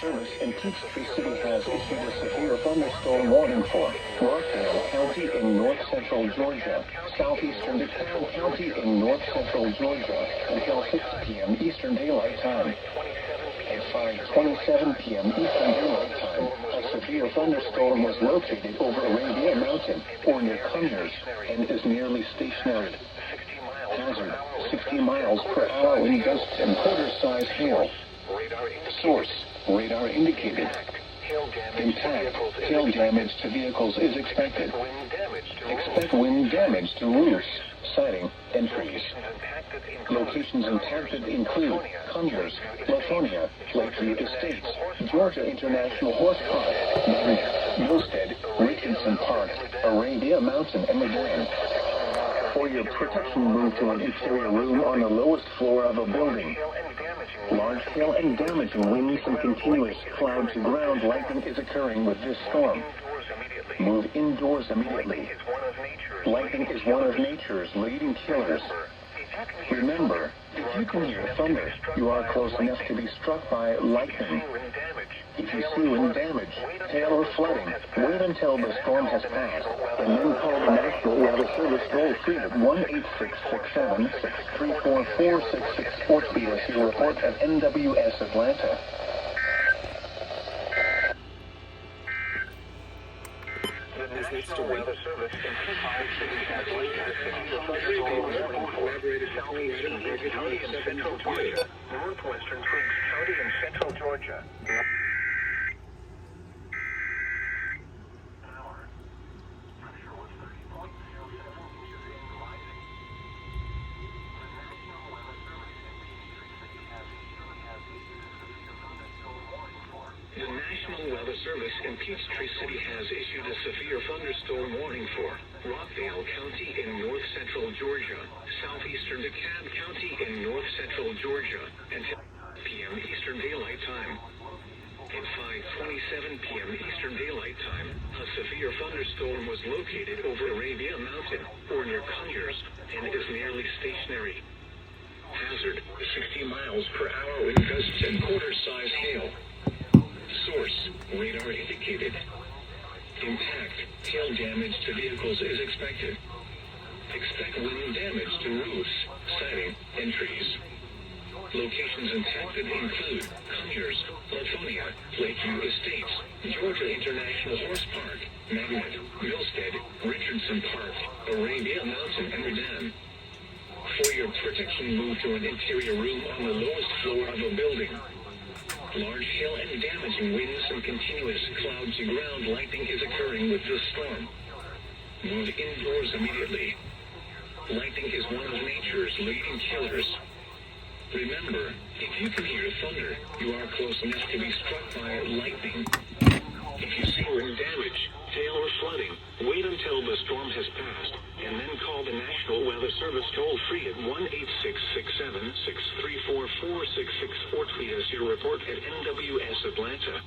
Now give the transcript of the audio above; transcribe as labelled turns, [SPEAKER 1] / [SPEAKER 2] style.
[SPEAKER 1] Service in Peachtree City has issued a severe thunderstorm warning for Rockdale County in north-central Georgia, southeastern DeKalb County in north-central Georgia, until 6 p.m. Eastern Daylight Time. At 5:27 p.m. Eastern Daylight Time, a severe thunderstorm was located over Arabia Mountain, or near Conyers, and is nearly stationary. Hazard, 60 miles per hour wind gusts and quarter-size hail. Source, radar indicated. Impact, hail damage to vehicles is expected. Expect wind damage to roofs, siding, and trees. Locations impacted include Conyers, Lafonia, Lakeview Estates, Georgia International Horse Park, Marion, Millstead, Richardson Park, Arabia Mountain, and Medellin. For your protection, move to an interior room on the lowest floor of a building. Large hail and damaging winds and continuous cloud-to-ground lightning is occurring with this storm. Move indoors immediately. Lightning is one of nature's leading killers. Remember, if you can hear thunder, you are close enough to be struck by lightning. If you see wind damage, hail or flooding, wait until the storm has passed, and then call the National Weather Service toll-free at 1-866-7-634-466 or tweet us your report at NWS Atlanta.
[SPEAKER 2] Northwestern Twiggs County in central Georgia.
[SPEAKER 1] The National Weather Service in Peachtree City has issued a severe thunderstorm warning for Rockdale County in north-central Georgia, southeastern DeKalb County in north-central Georgia, until 5 p.m. Eastern Daylight Time. At 5:27 p.m. Eastern Daylight Time, a severe thunderstorm was located over Arabia Mountain, or near Conyers, and is nearly stationary. Hazard, 60 miles per hour wind gusts and quarter-size hail. Source, radar indicated. Impact, hail damage to vehicles is expected. Expect wind damage to roofs, siding, and trees. Locations impacted include Conyers, Lafonia, Lakeview Estates, Georgia International Horse Park, Magnet, Millstead, Richardson Park, Arabia Mountain, and Medellin. For your protection, move to an interior room on the lowest floor of a building. Large hail and damaging winds and continuous cloud-to-ground lightning is occurring with this storm. Move indoors immediately. Lightning is one of nature's leading killers. Remember, if you can hear thunder, you are close enough to be struck by lightning. If you see wind damage, hail or flooding, wait until the storm has passed, and then call the National Weather Service toll-free at 1-866-7-634-466 or tweet us your report at NWS Atlanta.